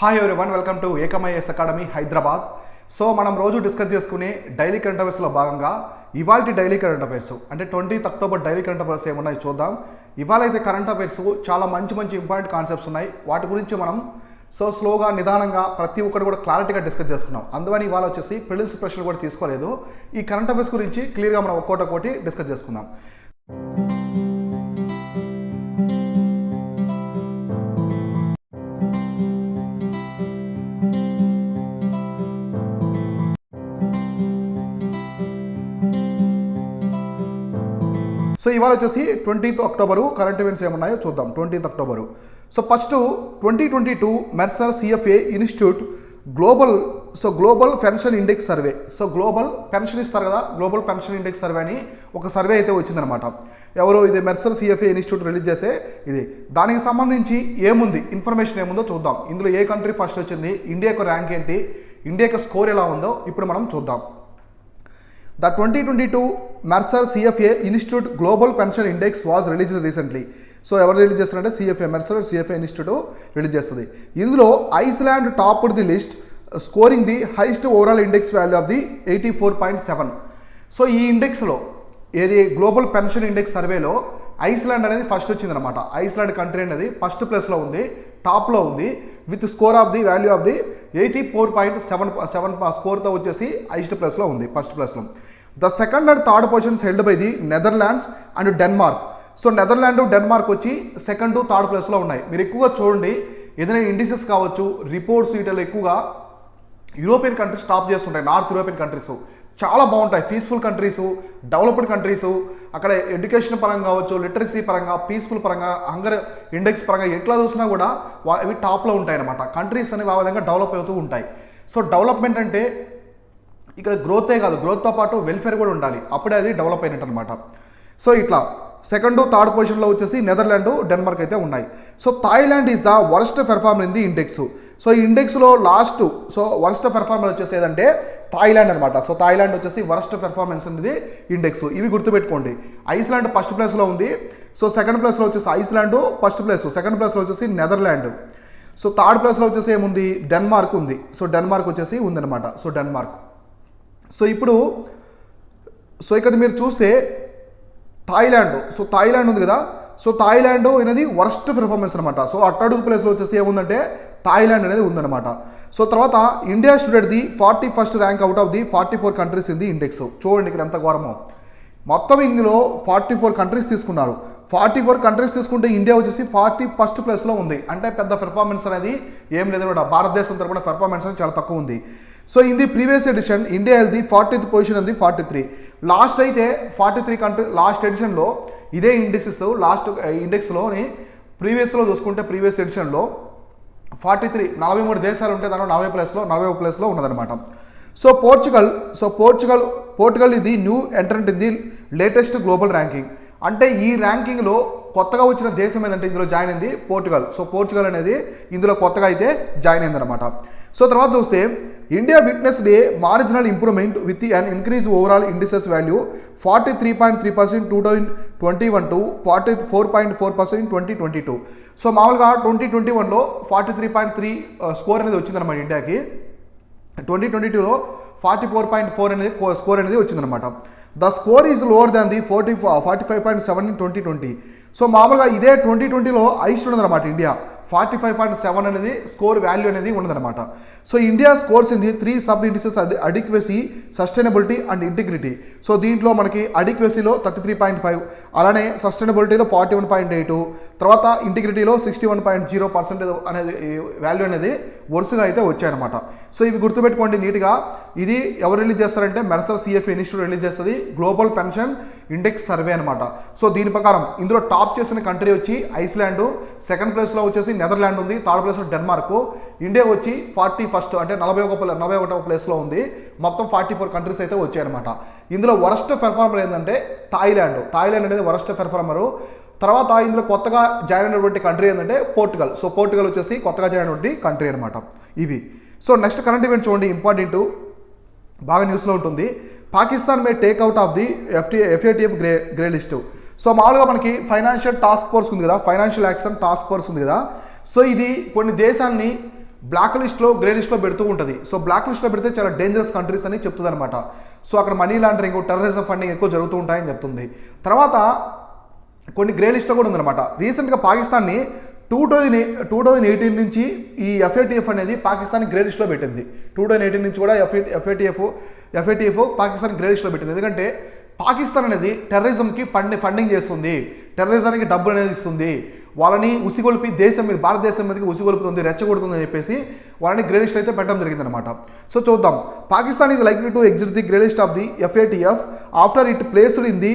Hi everyone, welcome to ఏకమైఎస్ academy Hyderabad. So మనం రోజు డిస్కస్ చేసుకునే డైలీ కరెంట్ అఫైర్స్లో భాగంగా ఇవాళ డైలీ కరెంట్ అఫైర్స్ అంటే 20th October daily current affairs ఏమున్నాయి చూద్దాం. ఇవాళ అయితే కరెంట్ అఫైర్స్ చాలా మంచి ఇంపార్టెంట్ కాన్సెప్ట్స్ ఉన్నాయి. వాటి గురించి మనం స్లోగా నిదానంగా ప్రతి ఒక్కటి కూడా క్లారిటీగా డిస్కస్ చేసుకున్నాం. అందువని ఇవాళ వచ్చేసి ప్రిలిమ్స్ ప్రశ్నలు కూడా తీసుకోలేదు. ఈ కరెంట్ అఫైర్స్ గురించి క్లియర్గా మనం ఒక్కొక్కటి డిస్కస్ చేసుకుందాం. సో ఇవాళ వచ్చేసి 20th అక్టోబరు కరెంట్ ఈవెంట్స్ ఏమున్నాయో చూద్దాం. 20th October. So first 2022 Mercer CFA institute global pension index survey. So global pension ఇస్తారు కదా, గ్లోబల్ పెన్షన్ ఇండెక్స్ సర్వే అని ఒక సర్వే అయితే వచ్చిందనమాట. ఎవరు ఇది మెర్సర్ సిఎఫ్ఏ ఇన్స్టిట్యూట్ రిలీజ్ చేసే ఇది. దానికి సంబంధించి ఏముంది ఇన్ఫర్మేషన్ ఏముందో చూద్దాం. ఇందులో ఏ కంట్రీ ఫస్ట్ వచ్చింది, ఇండియాకు ర్యాంక్ ఏంటి, ఇండియాకు స్కోర్ ఎలా ఉందో ఇప్పుడు మనం చూద్దాం. The 2022 Mercer CFA Institute Global Pension Index was released recently. So ఎవరు రిలీజ్ చేస్తారంటే CFA Mercer CFA institute release చేస్తుంది. ఇందులో Iceland topped the list scoring the highest overall index value of the 84.7. So ఈ ఇండెక్స్లో ఏది గ్లోబల్ పెన్షన్ ఇండెక్స్ సర్వేలో Iceland అనేది first వచ్చిందనమాట. Iceland country అనేది ఫస్ట్ ప్లేస్లో ఉంది, టాప్లో ఉంది with score of the value of the 84.7 స్కోర్తో వచ్చేసి హైయెస్ట్ ప్లేస్లో ఉంది, ఫస్ట్ ప్లేస్లో. The second and third positions held by the Netherlands and Denmark. So Netherland Denmark వచ్చి సెకండ్ థర్డ్ ప్లేస్లో ఉన్నాయి. మీరు ఎక్కువగా చూడండి, ఏదైనా ఇండిసెస్ కావచ్చు, రిపోర్ట్స్ వీటిలో ఎక్కువగా యూరోపియన్ కంట్రీస్ టాప్ చేస్తుంటాయి. నార్త్ యూరోపియన్ కంట్రీస్ చాలా బాగుంటాయి, పీస్ఫుల్ కంట్రీస్, డెవలప్డ్ కంట్రీస్. అక్కడ ఎడ్యుకేషన్ పరంగా కావచ్చు, లిటరసీ పరంగా, పీస్ఫుల్ పరంగా, హంగర్ ఇండెక్స్ పరంగా ఎట్లా చూసినా కూడా అవి టాప్లో ఉంటాయి అన్నమాట. కంట్రీస్ అనేవి ఆ విధంగా డెవలప్ అవుతూ ఉంటాయి. సో డెవలప్మెంట్ అంటే ఇక్కడ గ్రోతే కాదు, గ్రోత్తో పాటు వెల్ఫేర్ కూడా ఉండాలి, అప్పుడే అది డెవలప్ అయినట్టు అనమాట. సో ఇట్లా సెకండ్ థర్డ్ పొజిషన్లో వచ్చేసి నెదర్లాండ్ డెన్మార్క్ అయితే ఉన్నాయి. So Thailand is the worst performer in the index. So ఈ ఇండెక్స్లో లాస్ట్ వర్స్ట్ పెర్ఫార్మర్ వచ్చేసి ఏదంటే థాయిలాండ్ అనమాట. సో థాయిలాండ్ వచ్చేసి వర్స్ట్ పెర్ఫార్మెన్స్ అనేది ఇండెక్స్. ఇవి గుర్తుపెట్టుకోండి. ఐస్లాండ్ ఫస్ట్ ప్లేస్లో ఉంది. సో సెకండ్ ప్లేస్లో వచ్చేసి ఐస్లాండ్ ఫస్ట్ ప్లేస్, సెకండ్ ప్లేస్లో వచ్చేసి నెదర్లాండ్. సో థర్డ్ ప్లేస్లో వచ్చేసి ఏముంది, డెన్మార్క్ ఉంది. సో డెన్మార్క్ వచ్చేసి ఉందన్నమాట. So Denmark. సో ఇప్పుడు ఇక్కడ మీరు చూస్తే థాయిలాండ్ ఉంది కదా. సో థాయిలాండ్ అనేది వర్స్ట్ పెర్ఫార్మెన్స్ అనమాట. సో అట్టడుగు ప్లేస్లో వచ్చేసి ఏముందంటే థాయిలాండ్ అనేది ఉందన్నమాట. సో తర్వాత India student the 41st rank out of the 44 countries in the index. చూడండి ఇక్కడ ఎంత ఘోరమో. మొత్తం ఇందులో 44 కంట్రీస్ తీసుకున్నారు. 44 కంట్రీస్ తీసుకుంటే ఇండియా వచ్చేసి 41st ప్లేస్లో ఉంది. అంటే పెద్ద పెర్ఫార్మెన్స్ అనేది ఏం లేదనమాట. భారతదేశం తరపున పెర్ఫార్మెన్స్ అనేది చాలా తక్కువ ఉంది. So in the previous edition India health the 40th position ఉంది 43. లాస్ట్ అయితే 43 కంట్రీ లాస్ట్ ఎడిషన్లో ఇదే ఇండెక్సెస్ లాస్ట్ ఇండెక్స్లోని ప్రీవియస్లో చూసుకుంటే ప్రీవియస్ ఎడిషన్లో 43 దేశాలు ఉంటే దాంట్లో 40వ ప్లేస్లో ఉన్నదనమాట. సో పోర్చుగల్ ఇది new entrant in the latest global ranking. అంటే ఈ ర్యాంకింగ్లో కొత్తగా వచ్చిన దేశం ఏదంటే ఇందులో జాయిన్ అయింది పోర్చుగల్. సో పోర్చుగల్ అనేది ఇందులో కొత్తగా అయితే జాయిన్ అయిందనమాట. సో తర్వాత చూస్తే India witnessed A marginal improvement with an increase overall indices value 43.3% 2021 to 44.4% 2022. So మామూలుగా 2021లో 43.3 స్కోర్ అనేది వచ్చిందనమాట ఇండియాకి. 2022లో 44.4 అనేది స్కోర్ అనేది వచ్చిందనమాట. The score is lower than the 45.7 in 2020. So మామూలుగా ఇదే 2020లో హైయెస్ట్ ఉన్నదన్నమాట ఇండియా. 45.7 అనేది స్కోర్ వాల్యూ అనేది ఉన్నదన్నమాట. So India scores in the 3 sub indices adequacy, sustainability and integrity. So దీంట్లో మనకి అడిక్వసీలో 33.5, అలానే సస్టైనబిలిటీలో 41.8, తర్వాత ఇంటిగ్రిటీలో 61.0% అనేది వాల్యూ అనేది వరుసగా అయితే వచ్చాయన్నమాట. సో ఇవి గుర్తుపెట్టుకోండి నీట్గా. ఇది ఎవరు రిలీజ్ చేస్తారంటే మెర్సర్ సిఎఫ్ఏ ఇన్స్టిట్యూట్ రిలీజ్ చేస్తుంది గ్లోబల్ పెన్షన్ ఇండెక్స్ సర్వే అనమాట. సో దీని ప్రకారం ఇందులో టాప్ చేసిన కంట్రీ వచ్చి ఐస్లాండ్, సెకండ్ ప్లేస్లో వచ్చేసి నెదర్లాండ్ ఉంది, థర్డ్ ప్లేస్లో డెన్మార్క్. ఇండియా వచ్చి 41st అంటే 41వ ప్లేస్లో ఉంది. మొత్తం 44 కంట్రీస్ అయితే వచ్చాయన్నమాట. ఇందులో వరస్ట్ పెర్ఫార్మర్ ఏంటంటే థాయిలాండ్ అనేది వరస్ట్ పెర్ఫార్మరు. తర్వాత ఇందులో కొత్తగా జాయిన్ అయినటువంటి కంట్రీ ఏంటంటే పోర్చుగల్. సో పోర్చుగల్ వచ్చేసి కొత్తగా జాయిన్ అయినటువంటి కంట్రీ అనమాట ఇవి. సో నెక్స్ట్ కరెంట్ ఈవెంట్ చూడండి, ఇంపార్టెంట్, బాగా న్యూస్లో ఉంటుంది. Pakistan may take out of the FATF grey list. So మామూలుగా మనకి ఫైనాన్షియల్ టాస్క్ ఫోర్స్ ఉంది కదా, ఫైనాన్షియల్ యాక్షన్ టాస్క్ ఫోర్స్ ఉంది కదా. సో ఇది కొన్ని దేశాన్ని బ్లాక్ లిస్ట్లో గ్రే లిస్ట్లో పెడుతూ ఉంటుంది. సో బ్లాక్ లిస్ట్లో పెడితే చాలా డేంజరస్ కంట్రీస్ అని చెప్తుంది అనమాట. సో అక్కడ మనీ లాండరింగ్, టెర్రరిజం ఫండింగ్ ఎక్కువ జరుగుతూ ఉంటాయని చెప్తుంది. తర్వాత కొన్ని గ్రే లిస్ట్లో కూడా ఉందన్నమాట. రీసెంట్గా పాకిస్తాన్ని 2018 నుంచి ఈ FATF అనేది పాకిస్తాన్ గ్రే లిస్ట్లో పెట్టింది. 2018 నుంచి కూడా FATF పాకిస్తాన్ గ్రే లిస్ట్లో పెట్టింది. ఎందుకంటే పాకిస్తాన్ అనేది టెర్రరిజంకి ఫండింగ్ చేస్తుంది, టెర్రరిజానికి డబ్బులు అనేది ఇస్తుంది, వాళ్ళని ఉసిగొల్పి దేశం మీద, భారతదేశం మీదకి ఉసిగొల్పుతుంది, రెచ్చగొడుతుంది అని చెప్పేసి వాళ్ళని గ్రే లిస్ట్ అయితే పెట్టడం జరిగిందనమాట. సో చూద్దాం. Pakistan is likely to exit the grey list of the FATF after it placed in the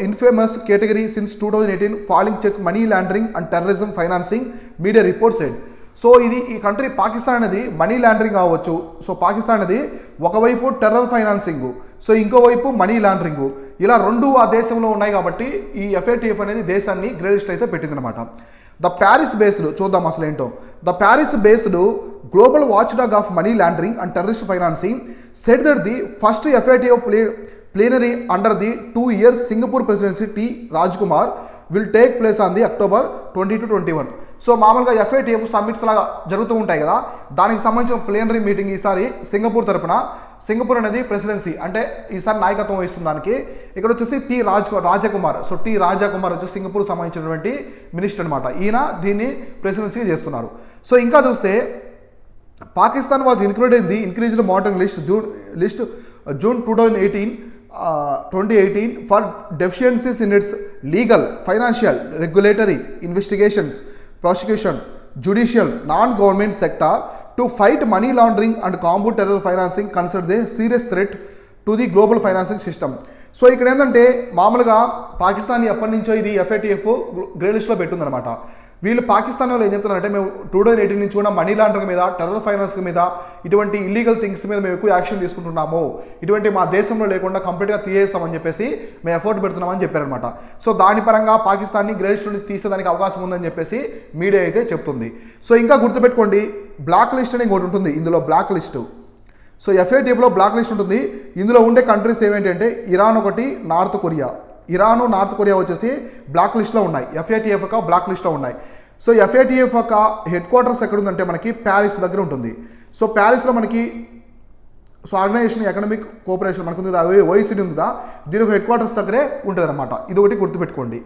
infamous category since 2018 falling check money laundering and terrorism financing, media report said. So ఈ country Pakistan అనేది money laundering కావచ్చు. So Pakistan అనేది ఒకవైపు terror financing, so ఇంకోవైపు money laundering, ఇలా రెండు ఆ దేశంలో ఉన్నాయి కాబట్టి ఈ FATF అనేది దేశాన్ని గ్రే లిస్ట్ అయితే పెట్టిందనమాట. ద ప్యారిస్ బేస్డ్, చూద్దాం అసలు ఏంటో. The Paris based global watch dog of money laundering and terrorist financing said that the first FATF plenary under the 2 years Singapore presidency T. Rajkumar will take place on the October 20 to 21. So మామూలుగా FATF summits లాగా జరుగుతూ ఉంటాయి కదా, దానికి సంబంధించిన plenary meeting ఈసారి Singapore తరపున, Singapore అనేది ప్రెసిడెన్సీ అంటే ఈసారి నాయకత్వం వహిస్తుంది దానికి. ఇక్కడ వచ్చేసి రాజకుమార్, సో టీ రాజకుమార్ వచ్చి సింగపూర్ సంబంధించినటువంటి మినిస్టర్ అనమాట. ఈయన దీన్ని ప్రెసిడెన్సీ చేస్తున్నారు. సో ఇంకా చూస్తే Pakistan was included in the increased monitoring list June 2018 for deficiencies in its legal, financial, regulatory, investigations, prosecution, judicial, non-government sector to fight money laundering and combat terror financing considered a serious threat to the global financing system. So ఇక్కడ ఏంటంటే మామూలుగా పాకిస్తాన్ ఎప్పటి నుంచో ఇది FATF grey లిస్ట్లో పెట్టిందనమాట. వీళ్ళు పాకిస్తాన్ వాళ్ళు ఏం చెప్తున్నారంటే, మేము 2018 నుంచి కూడా మనీ లాండరింగ్ మీద, టెర్రర్ ఫైనాన్స్ మీద, ఇటువంటి ఇల్లీగల్ థింగ్స్ మీద మేము ఎక్కువ యాక్షన్ తీసుకుంటున్నాము, ఇటువంటి మా దేశంలో లేకుండా కంప్లీట్గా తీసేస్తామని చెప్పేసి మేము ఎఫర్ట్ పెడుతున్నామని చెప్పారనమాట. సో దాని పరంగా పాకిస్తాన్ని గ్రే లిస్ట్ నుండి తీసేదానికి అవకాశం ఉందని చెప్పేసి మీడియా అయితే చెప్తుంది. సో ఇంకా గుర్తుపెట్టుకోండి, బ్లాక్ లిస్ట్ అని ఇంకోటి ఉంటుంది ఇందులో, బ్లాక్ లిస్టు. సో FATFలో బ్లాక్ లిస్ట్ ఉంటుంది. ఇందులో ఉండే కంట్రీస్ ఏమేంటంటే ఇరాన్ ఒకటి, North Korea. Iran, North Korea వచ్చేసి బ్లాక్ లిస్ట్లో ఉన్నాయి, FATF యొక్క బ్లాక్ లిస్ట్లో ఉన్నాయి. సో FATF యొక్క హెడ్ క్వార్టర్స్ ఎక్కడ ఉందంటే మనకి ప్యారిస్ దగ్గర ఉంటుంది. సో ప్యారిస్లో మనకి ఆర్గనైజేషన్ ఎకనామిక్ కోఆపరేషన్ మనకు ఉంది, OECD ఉంది కదా, దీని హెడ్ క్వార్టర్స్ దగ్గరే ఉంటుంది అనమాట. ఇది ఒకటి గుర్తుపెట్టుకోండి.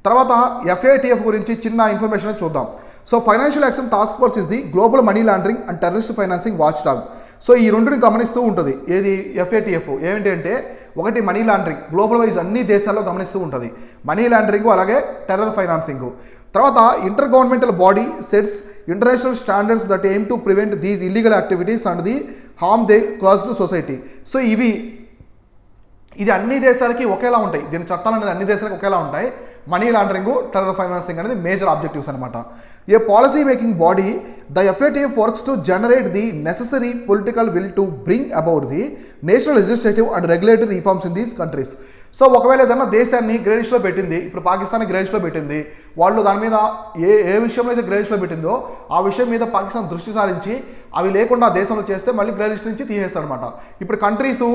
తర్వాత FATF గురించి చిన్న ఇన్ఫర్మేషన్ చూద్దాం. So financial action task force is the global money laundering and terrorist financing watch dog. So ఈ రెండుని గమనిస్తూ ఉంటుంది ఏది FATF. ఏంటంటే ఒకటి మనీ లాండరింగ్, గ్లోబల్ వైజ్ అన్ని దేశాల్లో గమనిస్తూ ఉంటుంది మనీ లాండరింగ్, అలాగే టెర్రర్ ఫైనాన్సింగ్. తర్వాత inter governmental body sets international standards that aim to prevent these illegal activities and the harm they cause to society. So ఇది అన్ని దేశాలకి ఒకేలా ఉంటాయి, దీని చట్టాలు అనేది అన్ని దేశాలకు ఒకేలా ఉంటాయి. మనీ లాండరింగ్, టెర్రర్ ఫైనాన్సింగ్ అనేది మేజర్ ఆబ్జెక్టివ్స్ అనమాట. A policy making body, the FATF works to generate the necessary political will to bring about the national legislative and regulatory reforms in these countries. So ఒకవేళ ఏదన్నా దేశాన్ని grey లిస్ట్లో పెట్టింది, ఇప్పుడు పాకిస్తాన్ని grey లిస్ట్లో పెట్టింది, వాళ్ళు దాని మీద ఏ విషయంలో అయితే గ్రే లిస్ట్లో పెట్టిందో ఆ విషయం మీద పాకిస్తాన్ దృష్టి సారించి అవి లేకుండా దేశంలో చేస్తే మళ్ళీ గ్రే లిస్ట్ నుంచి తీసేస్తారనమాట. ఇప్పుడు కంట్రీస్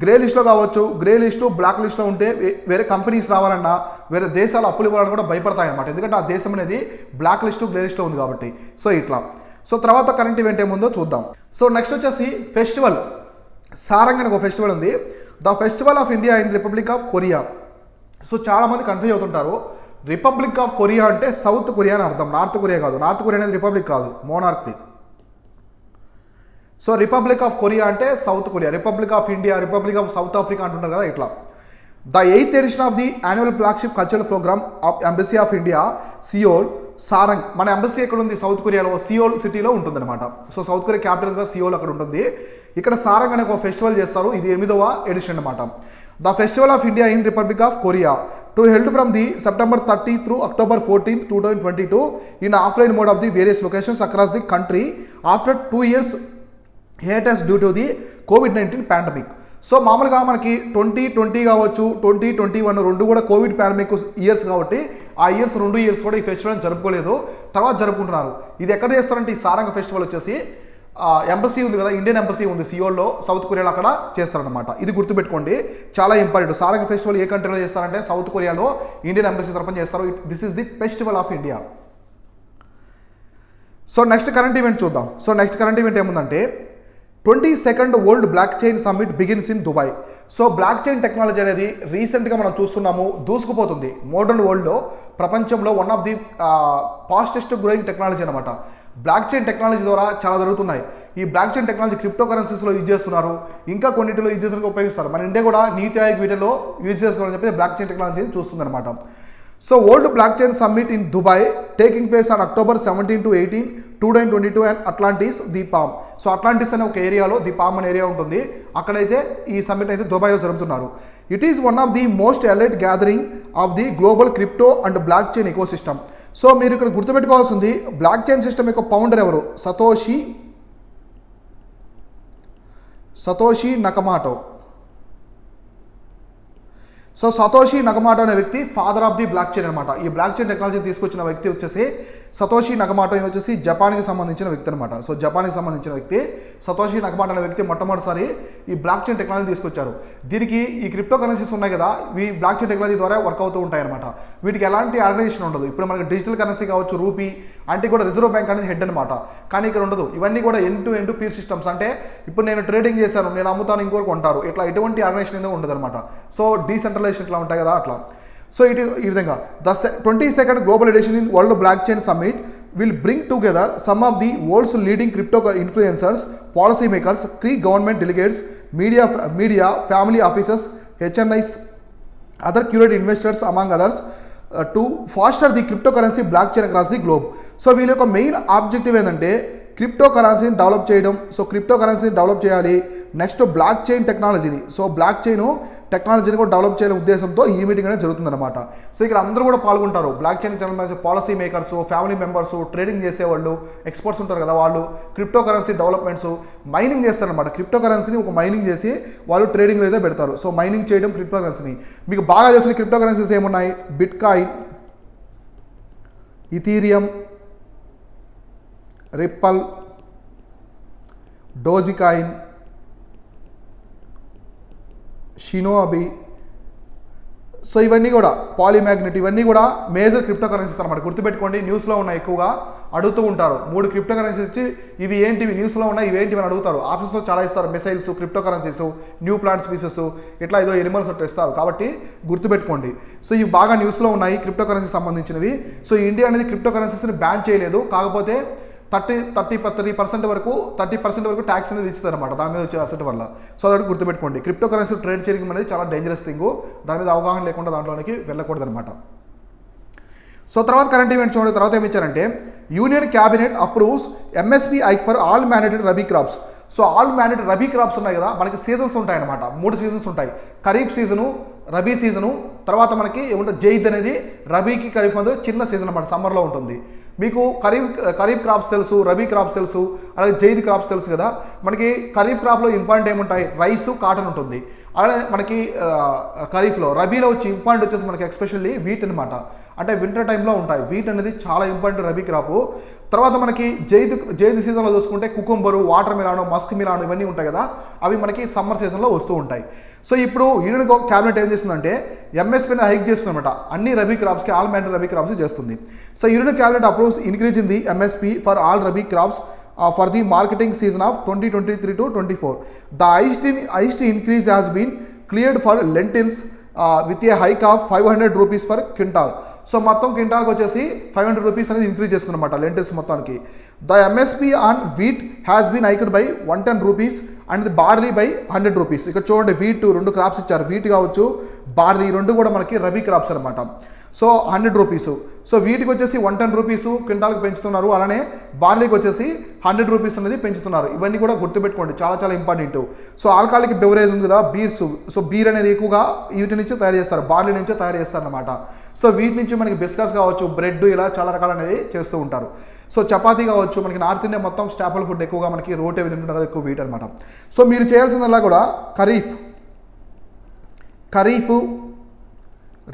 గ్రే లిస్ట్లో కావచ్చు, గ్రే లిస్టు బ్లాక్ లిస్ట్లో ఉంటే వేరే కంపెనీస్ రావాలన్నా, వేరే దేశాలు అప్పులు ఇవ్వాలని కూడా భయపడతాయి అనమాట. ఎందుకంటే ఆ దేశం అనేది బ్లాక్ లిస్టు, గ్రే లిస్ట్లో ఉంది కాబట్టి. సో ఇట్లా. సో తర్వాత కరెంట్ ఈవెంట్ ఏముందో చూద్దాం. సో నెక్స్ట్ వచ్చేసి ఫెస్టివల్. సారంగ్ అని ఒక ఫెస్టివల్ ఉంది, the festival of India in Republic of Korea. So చాలామంది కన్ఫ్యూజ్ అవుతుంటారు, రిపబ్లిక్ ఆఫ్ కొరియా అంటే సౌత్ కొరియా అని అర్థం, నార్త్ కొరియా కాదు. నార్త్ కొరియా అనేది రిపబ్లిక్ కాదు, మోనార్క్ది. సో రిపబ్లిక్ ఆఫ్ కొరియా అంటే South Korea, Republic of India, Republic of South Africa అంటుంటారు కదా, ఇట్లా. The 8th edition of the annual flagship cultural programme of embassy of India Seoul Sarang. మన embassy ఎక్కడ ఉంది? సౌత్ కొరియాలో, సియోల్ సిటీలో ఉంటుందన్నమాట. సో సౌత్ కొరియా క్యాపిటల్గా సియోల్ అక్కడ ఉంటుంది. ఇక్కడ సారంగ్ అనే ఒక ఫెస్టివల్ చేస్తారు, ఇది 8వ ఎడిషన్ అనమాట. The festival of India in Republic of Korea to held from the September 30 through October 14, 2022 in offline mode of the various locations across the country after 2 years hiatus due to the COVID-19 pandemic. So మామూలుగా మనకి 2020 కావచ్చు, 2021 రెండు కూడా Covid pandemic years కాబట్టి ఆ రెండు years కూడా ఈ ఫెస్టివల్ జరుపుకోలేదు, తర్వాత జరుపుకుంటున్నారు. ఇది ఎక్కడ చేస్తారంటే ఈ సారంగ ఫెస్టివల్ వచ్చేసి ఎంబసీ ఉంది కదా, ఇండియన్ ఎంబసీ ఉంది సియోల్లో, సౌత్ కొరియాలో, అక్కడ చేస్తారనమాట. ఇది గుర్తుపెట్టుకోండి, చాలా ఇంపార్టెంట్. సారంగ ఫెస్టివల్ ఏ కంట్రీలో చేస్తారంటే సౌత్ కొరియాలో ఇండియన్ ఎంబసీ తరపున చేస్తారు. This is the festival of India. So next current event చూద్దాం. సో నెక్స్ట్ కరెంట్ ఈవెంట్ ఏముందంటే 22nd world blockchain summit begins in Dubai. So blockchain technology అనేది రీసెంట్గా మనం చూస్తున్నాము, దూసుకుపోతుంది. మోడర్న్ వరల్డ్లో ప్రపంచంలో one of the fastest growing technology అనమాట. బ్లాక్ చైన్ టెక్నాలజీ ద్వారా చాలా జరుగుతున్నాయి. ఈ బ్లాక్ చైన్ టెక్నాలజీ క్రిప్టో కరెన్సీస్లో యూజ్ చేస్తున్నారు, ఇంకా కొన్నిటిలో యూజ్ చేసేందుకు ఉపయోగిస్తారు. మన ఇండియా కూడా నీతి ఆయోగ్ వీటిలో యూజ్ చేసుకోవాలని చెప్పి బ్లాక్ చైన్ టెక్నాలజీని చూస్తుంది అనమాట. So world blockchain summit in Dubai taking place on October 17 to 18, 2022 and Atlantis the palm. So Atlantis అనే ఒక ఏరియాలో ది పామ్ అనే ఏరియా ఉంటుంది, అక్కడైతే ఈ సమ్మిట్ అయితే దుబాయ్లో జరుపుతున్నారు. It is one of the most elite gathering of the global crypto and block chain eco system. So మీరు ఇక్కడ గుర్తుపెట్టుకోవాల్సింది, బ్లాక్ చైన్ సిస్టమ్ యొక్క ఫౌండర్ ఎవరు? సతోషి నకమాటో. సో సతోషి నకమాటో అనే వ్యక్తి father of the block chain అనమాట. ఈ బ్లాక్ చైన్ టెక్నాలజీ తీసుకొచ్చిన వ్యక్తి వచ్చేసి సతోషి నకమాటో. ఈయన వచ్చేసి జపాన్కి సంబంధించిన వ్యక్తి అనమాట. సో జపాన్కి సంబంధించిన వ్యక్తి సతోషి నకమాటో అనే వ్యక్తి మొట్టమొదటిసారి ఈ బ్లాక్ చైన్ టెక్నాలజీ తీసుకొచ్చారు. దీనికి ఈ క్రిప్టో కరెన్సీస్ ఉన్నాయి కదా, ఈ బ్లాక్ చైన్ టెక్నాలజీ ద్వారా వర్క్ అవుతూ ఉంటాయి అనమాట. వీటికి ఎలాంటి ఆర్గనైజేషన్ ఉండదు. ఇప్పుడు మనకి డిజిటల్ కరెన్సీ కావచ్చు, రూపీ అంటే కూడా రిజర్వ్ బ్యాంక్ అనేది హెడ్ అనమాట. కానీ ఇక్కడ ఉండదు. ఇవన్నీ కూడా end to end peer systems. అంటే ఇప్పుడు నేను ట్రేడింగ్ చేశాను, నేను అమ్ముతాను, ఇంకోరికి కొంటారు, ఇట్లా ఎటువంటి ఆర్గనైజేషన్ ఏదో ఉండదు అనమాట. సో డీసెంట్రలైజేషన్ ఇట్లా ఉంటాయి కదా అట్లా. సో ఇట్ ఈ విధంగా the 22nd global edition in world blockchain summit will bring together some of the world's leading crypto influencers, policy makers, key government delegates, media, family officers, HNIs, other curate investors among others to foster the cryptocurrency blockchain across the globe. So వీళ్ళ యొక్క main objective ఏంటంటే crypto కరెన్సీని develop చేయడం. So crypto కరెన్సీని develop చేయాలి, next blockchain టెక్నాలజీని, so blockchain టెక్నాలజీని కూడా డెవలప్ చేయాలనే ఉద్దేశంతో ఈ మీటింగ్ అనేది జరుగుతుందన్నమాట. సో ఇక్కడ అందరూ కూడా పాల్గొంటారు. బ్లాక్ చైన్ సంబంధించిన policy makers, family members, trading చేసేవాళ్ళు, ఎక్స్పర్ట్స్ ఉంటారు కదా, వాళ్ళు క్రిప్టో కరెన్సీ డెవలప్మెంట్స్ మైనింగ్ చేస్తారనమాట. క్రిప్టో కరెన్సీని ఒక మైనింగ్ చేసి వాళ్ళు ట్రేడింగ్లో అయితే పెడతారు. సో మైనింగ్ చేయడం క్రిప్టో కరెన్సీని. మీకు బాగా తెలిసిన క్రిప్టో కరెన్సీస్ ఏమున్నాయి? బిట్కాయిన్, ఇథీరియం, రిప్పల్, డోజికాయిన్, షినోబి. సో ఇవన్నీ కూడా పాలిమాగ్నెట్, ఇవన్నీ కూడా మేజర్ క్రిప్టో కరెన్సీస్ అనమాట. గుర్తుపెట్టుకోండి, న్యూస్లో ఉన్నాయి, ఎక్కువగా అడుగుతూ ఉంటారు. 3 క్రిప్టో కరెన్సీస్ ఇచ్చి ఇవి ఏంటివి, న్యూస్లో ఉన్నాయి, ఇవి ఏంటివి అని అడుగుతారు. ఆప్షన్స్లో చాలా ఇస్తారు. Missiles, crypto currencies, new plant species, ఇట్లా ఏదో ఎనిమల్స్ అట్లా ఇస్తారు. కాబట్టి గుర్తుపెట్టుకోండి. సో ఇవి బాగా న్యూస్లో ఉన్నాయి క్రిప్టో కరెన్సీ సంబంధించినవి. సో ఇండియా అనేది క్రిప్టో కరెన్సీస్ని బ్యాన్ చేయలేదు, కాకపోతే 30% వరకు ట్యాక్స్ అనేది ఇస్తుంది అనమాట దాని మీద వచ్చే అసెట్ వల్ల. సో అదొకటి గుర్తుపెట్టుకోండి. క్రిప్టో కరెన్సీ ట్రేడ్ చేయడం అనేది చాలా డేంజరస్ థింగ్. దాని మీద అవగాహన లేకుండా దాంట్లోనికి వెళ్ళకూడదు అనమాట. సో తర్వాత కరెంట్ ఈవెంట్ చూడండి. తర్వాత ఏమి ఇచ్చారంటే union cabinet approves MSP hike for all mandatory rabi crops. So all mandatory rabi crops ఉన్నాయి కదా, మనకి సీజన్స్ ఉంటాయి అనమాట. 3 సీజన్స్ ఉంటాయి. ఖరీఫ్ సీజను, రబీ సీజను, తర్వాత మనకి ఏమంటే జైద్ అనేది రబీకి ఖరీఫ్ అనేది చిన్న సీజన్ అనమాట, సమ్మర్లో ఉంటుంది. మీకు ఖరీఫ్ క్రాప్స్ తెలుసు, రబీ క్రాప్స్ తెలుసు, అలాగే జైద్ క్రాప్స్ తెలుసు కదా. మనకి ఖరీఫ్ క్రాప్లో ఇంపార్టెంట్ ఏముంటాయి? రైస్, కాటన్ ఉంటుంది. అలాగే మనకి ఖరీఫ్లో, రబీలో వచ్చి ఇంపార్టెంట్ వచ్చేసి మనకి ఎస్పెషల్లీ వీట్ అనమాట. అంటే వింటర్ టైంలో ఉంటాయి. వీట్ అనేది చాలా ఇంపార్టెంట్ రబీ క్రాపు. తర్వాత మనకి జైద్ సీజన్లో చూసుకుంటే cucumber, water melon, Musk melon ఇవన్నీ ఉంటాయి కదా, అవి మనకి సమ్మర్ సీజన్లో వస్తూ ఉంటాయి. సో ఇప్పుడు యూనియన్ క్యాబినెట్ ఏం చేస్తుందంటే MSPని హైక్ చేస్తుంది అనమాట. అన్ని రబీ క్రాప్స్కి, ఆల్ మ్యాండేటరీ రబీ క్రాప్స్ చేస్తుంది. So union cabinet approves increase in the MSP for all rabi crops for the marketing season of 2023 to 24. The highest increase has been cleared for lentils with a hike of 500 rupees per quintal. So మొత్తం క్వింటాల్కి వచ్చేసి 500 rupees అనేది increase చేస్తుందన్నమాట lentils మొత్తానికి. The MSP on wheat has been hiked by 110 rupees and the barley by 100 rupees. ఇక్కడ చూడండి, wheat 2 crops ఇచ్చారు. Wheat కావచ్చు, barley, 2 కూడా మనకి రబీ క్రాప్స్ అనమాట. So 100 rupees. సో వీటికి వచ్చేసి 110 రూపీసు క్వింటాల్కి పెంచుతున్నారు. అలానే బార్లీకి వచ్చేసి 100 రూపీస్ అనేది పెంచుతున్నారు. ఇవన్నీ కూడా గుర్తుపెట్టుకోండి, చాలా చాలా ఇంపార్టెంట్. సో ఆల్కహాలిక్ బెవరేజ్ ఉంది కదా, బీర్స్. సో బీర్ అనేది ఎక్కువగా వీటి నుంచి తయారు చేస్తారు, బార్లీ నుంచే తయారు చేస్తారు అనమాట. సో వీటి నుంచి మనకి బిస్కట్స్ కావచ్చు, బ్రెడ్, ఇలా చాలా రకాలు అనేది చేస్తూ ఉంటారు. సో చపాతీ కావచ్చు, మనకి నార్త్ ఇండియా మొత్తం స్టాపుల్ ఫుడ్ ఎక్కువగా మనకి రోటీ ఏవి తింటుంటారు కదా, ఎక్కువ వీట్ అనమాట. సో మీరు చేయాల్సిందల్లా కూడా ఖరీఫ్,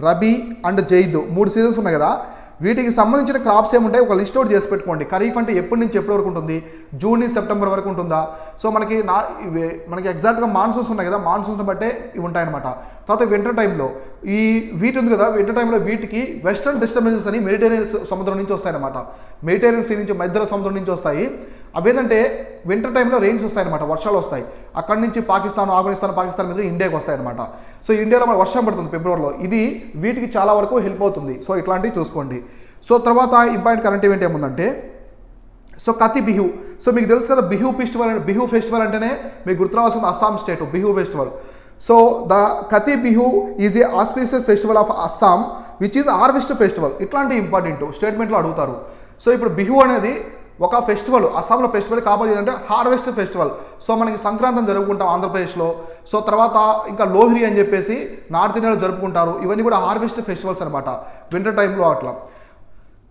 రబీ అండ్ జైద్ 3 సీజన్స్ ఉన్నాయి కదా, వీటికి సంబంధించిన క్రాప్స్ ఏముంటాయి ఒక లిస్ట్ అవుట్ చేసి పెట్టుకోండి. ఖరీఫ్ అంటే ఎప్పటి నుంచి ఎప్పటి వరకు ఉంటుంది, జూన్ నుంచి సెప్టెంబర్ వరకు ఉంటుందా. సో మనకి ఎగ్జాక్ట్గా మాన్సూన్స్ ఉన్నాయి కదా, మాన్సూన్స్ బట్టే ఇవి ఉంటాయన్నమాట. తర్వాత వింటర్ టైంలో ఈ వీటి ఉంది కదా, వింటర్ టైంలో వీటికి వెస్టర్న్ డిస్టర్బెన్సెస్ అని మెడిటేరియన్ సముద్రం నుంచి వస్తాయన్నమాట. మెడిటేరియన్ సీ నుంచి మధ్య సముద్రం నుంచి వస్తాయి. అవేంటంటే వింటర్ టైంలో రెయిన్స్ వస్తాయన్నమాట, వర్షాలు వస్తాయి. అక్కడి నుంచి ఆఫ్ఘనిస్తాన్ పాకిస్తాన్ మీద ఇండియాకి వస్తాయన్నమాట. సో ఇండియాలో మన వర్షం పడుతుంది ఫిబ్రవరిలో, ఇది వీటికి చాలా వరకు హెల్ప్ అవుతుంది. సో ఇట్లాంటివి చూసుకోండి. సో తర్వాత ఇంపార్టెంట్ కరెంట్ ఈవెంట్ ఏముందంటే సో కతి బిహు. సో మీకు తెలుసు కదా బిహు ఫెస్టివల్ అంటేనే మీకు గుర్తురావాల్సింది Assam state Bihu festival. So the Kati Bihu is a auspicious festival of Assam which is harvest festival. ఇట్లాంటి ఇంపార్టెంట్ స్టేట్మెంట్లో అడుగుతారు. సో ఇప్పుడు బిహు అనేది ఒక ఫెస్టివల్, అస్సాంలో ఫెస్టివల్ కాకపోతే ఏంటంటే హార్వెస్ట్ ఫెస్టివల్. సో మనకి సంక్రాంతిని జరుపుకుంటాం ఆంధ్రప్రదేశ్లో. సో తర్వాత ఇంకా లోహ్రీ అని చెప్పేసి నార్త్ ఇండియాలో జరుపుకుంటారు. ఇవన్నీ కూడా హార్వెస్ట్ ఫెస్టివల్స్ అనమాట, వింటర్ టైంలో అట్లా.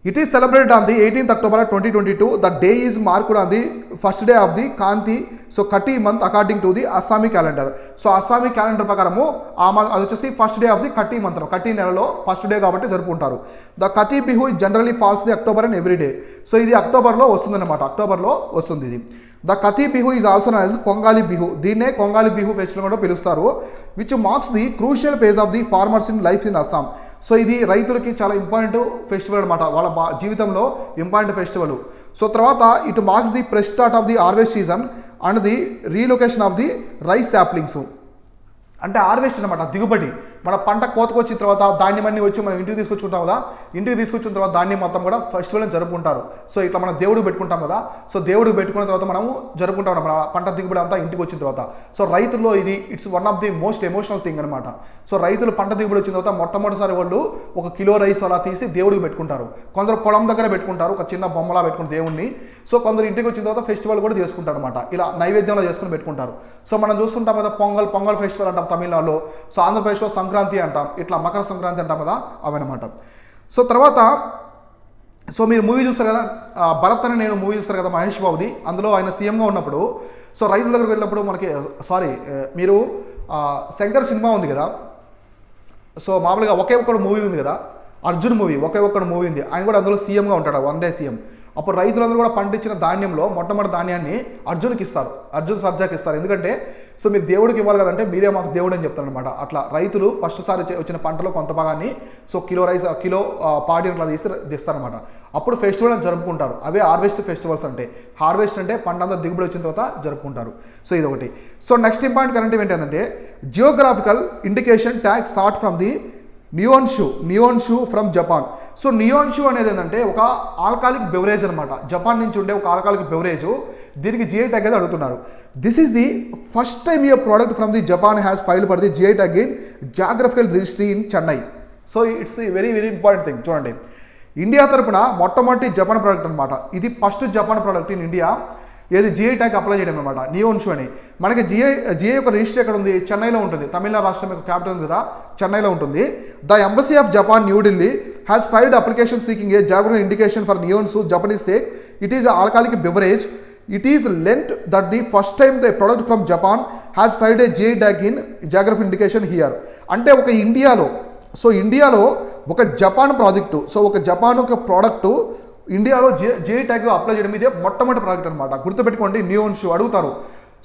It is celebrated on the 18th October 2022. The day is marked on the first day of the Kanti, so Kati month according to the Assami calendar. So Assami calendar ప్రకారము అది వచ్చేసి first day of the Kati month, Kati నెలలో first day కాబట్టి జరుపుకుంటారు. The Kati Bihu generally falls the October and every day. So ఇది అక్టోబర్లో వస్తుందన్నమాట, అక్టోబర్లో వస్తుంది ఇది. The Kati Bihu is also known as Kongali Bihu. దీన్నే కొంగాలి బిహు ఫెస్టివల్ కూడా పిలుస్తారు. Which marks the crucial phase of the farmers in life in Assam. So ఇది రైతులకి చాలా ఇంపార్టెంట్ ఫెస్టివల్ అనమాట, వాళ్ళ జీవితంలో ఇంపార్టెంట్ ఫెస్టివల్. సో తర్వాత it marks the press start of the harvest season and the relocation of the rice saplings. అంటే harvest అనమాట, దిగుబడి. మన పంట కోతకొచ్చిన తర్వాత ధాన్యం అన్నీ వచ్చి మనం ఇంటికి తీసుకొచ్చుకుంటాం కదా, ఇంటికి తీసుకొచ్చిన తర్వాత ధాన్యం మొత్తం కూడా ఫెస్టివల్ జరుపుకుంటారు. సో ఇట్లా మనం దేవుడికి పెట్టుకుంటాం కదా, సో దేవుడికి పెట్టుకున్న తర్వాత మనము జరుపుకుంటాం మన పంట దిగుబడి అంతా ఇంటికి వచ్చిన తర్వాత. సో రైతుల్లో ఇది it's one of the most emotional thing అనమాట. సో రైతులు పంట దిగుబడి వచ్చిన తర్వాత మొట్టమొదటిసారి వాళ్ళు 1 కిలో రైస్ అలా తీసి దేవుడికి పెట్టుకుంటారు. కొందరు పొలం దగ్గర పెట్టుకుంటారు, ఒక చిన్న బొమ్మలా పెట్టుకుని దేవుణ్ణి. సో కొందరు ఇంటికి వచ్చిన తర్వాత ఫెస్టివల్ కూడా చేసుకుంటారు అనమాట, ఇలా నైవేద్యంలో చేసుకుని పెట్టుకుంటారు. సో మనం చూస్తుంటాం కదా పొంగల్ ఫెస్టివల్ అంటాం తమిళనాడులో, సో ఆంధ్రప్రదేశ్లో సంక్రాంతి అంటాం, ఇట్లా మకర సంక్రాంతి అంటాం కదా, అవన్నమాట. సో తర్వాత సో మీరు మూవీ చూస్తారు కదా, భరత్ అని నేను మూవీ చూస్తారు కదా మహేష్ బాబుది, అందులో ఆయన సీఎంగా ఉన్నప్పుడు సో రైతుల దగ్గరికి వెళ్ళినప్పుడు మనకి మీరు శంకర్ సినిమా ఉంది కదా, సో మామూలుగా ఒకే ఒక్కడు మూవీ ఉంది కదా, అర్జున్ మూవీ ఒకే ఒక్కడు మూవీ ఉంది, ఆయన కూడా అందులో సీఎంగా ఉంటాడు, 1 డే సీఎం. అప్పుడు రైతులందరూ కూడా పండించిన ధాన్యంలో మొట్టమొదటి ధాన్యాన్ని అర్జున్కి ఇస్తారు, అర్జున్ సర్జాకి ఇస్తారు. ఎందుకంటే సో మీరు దేవుడికి ఇవ్వాలి కదంటే మీరే మాకు దేవుడు అని చెప్తారు అనమాట. అట్లా రైతులు ఫస్ట్ సారి వచ్చిన పంటలో కొంత భాగాన్ని సో కిలో పాడి అట్లా తీస్తారనమాట. అప్పుడు ఫెస్టివల్ అని జరుపుకుంటారు. అవే హార్వెస్ట్ ఫెస్టివల్స్ అంటే. హార్వెస్ట్ అంటే పంట అంతా దిగుబడి వచ్చిన తర్వాత జరుపుకుంటారు. సో ఇదొకటి. So next important current event ఏంటంటే geographical indication tag sought from the Nihonshu from Japan. So Nihonshu అనేది ఏంటంటే ఒక ఆల్కాలిక్ బెవరేజ్ అనమాట, జపాన్ నుంచి ఉండే ఒక ఆల్కాలిక్ బెవరేజ్. దీనికి జిఐ ట్యాగ్ అయితే అడుగుతున్నారు. This is the first time A product from the Japan has filed for the GI tag in geographical registry in Chennai. So it's very very important thing. చూడండి, India తరపున మొట్టమొదటి Japan product అనమాట, ఇది first Japan product in India. ఏది GI tag apply చేయడం అనమాట, నియోన్షు అని. మనకి జిఐ యొక్క రిజిస్టర్ ఎక్కడ ఉంది, చెన్నైలో ఉంటుంది. తమిళనాడు రాష్ట్రం యొక్క క్యాపిటల్ ఉంది కదా, చెన్నైలో ఉంటుంది. The embassy of Japan New Delhi has filed application seeking a geographical indication for Nihonshu Japanese sake. It is alcoholic beverage. It is lent that the first time the product from Japan has filed a GI tag in geographic indication here. అంటే ఒక ఇండియాలో ఒక Japan project, so ఒక Japan ఒక product ఇండియాలో GI tag apply చేయడం ఇదే మొట్టమొదటి ప్రాజెక్ట్ అనమాట. గుర్తుపెట్టుకోండి, నియోన్షు అడుగుతారు.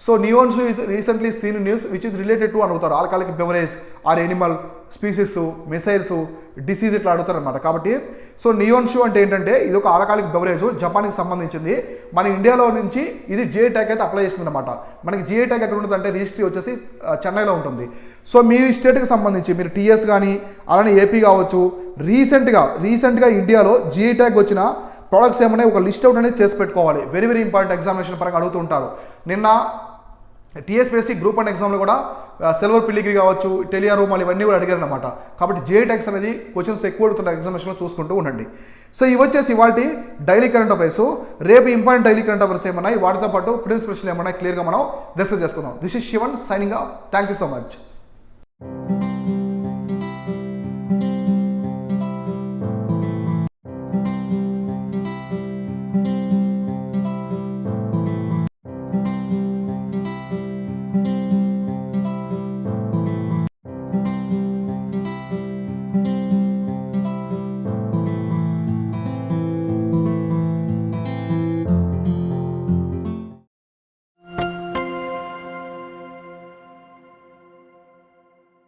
So Nihonshu is recently seen news which is related to అడుగుతారు. Alcoholic beverage or animal species, missiles, disease ఇట్లా అడుగుతారు అనమాట. కాబట్టి సో నియోన్షు అంటే ఏంటంటే ఇది ఒక ఆల్కాలిక్ బెవరేజ్, జపాన్కి సంబంధించింది. మన ఇండియాలో నుంచి ఇది జిఐ ట్యాగ్ అయితే అప్లై చేస్తుంది అనమాట. మనకి జిఐ ట్యాగ్ ఎక్కడ ఉంటుంది అంటే రిజిస్ట్రీ వచ్చేసి చెన్నైలో ఉంటుంది. సో మీ స్టేట్కి సంబంధించి మీరు టీఎస్ కానీ అలానే ఏపీ కావచ్చు, రీసెంట్గా ఇండియాలో జిఐ ట్యాగ్ వచ్చిన ప్రోడక్ట్స్ ఏమన్నా ఒక లిస్ట్ అవుట్ అనేది చేసి పెట్టుకోవాలి. వెరీ వెరీ ఇంపార్టెంట్, ఎగ్జామినేషన్ పరంగా అడుగుతూ ఉంటారు. నిన్న టీఎస్పీఎస్సీ గ్రూప్ 1 ఎగ్జామ్లో కూడా సిల్వర్ పిల్లిగిరి కావచ్చు, టెలియా రూమాలు ఇవన్నీ కూడా అడిగారు అనమాట. కాబట్టి జిఐ ట్యాగ్స్ అనేది క్వశ్చన్స్ ఎక్కువ అడుగుతున్నారు ఎగ్జామినేషన్లో, చూసుకుంటూ ఉండండి. సో ఇవి వచ్చేసి ఇవాల్టి డైలీ కరెంట్ అఫైర్స్. రేపు ఇంపార్టెంట్ డైలీ కరెంట్ అఫైర్స్ ఏమన్నా వాటితో పాటు ప్రిన్స్ ప్రశ్నలు ఏమన్నా క్లియర్గా మనం డిస్కస్ చేసుకుందాం. This is Shivan signing off. Thank you so much.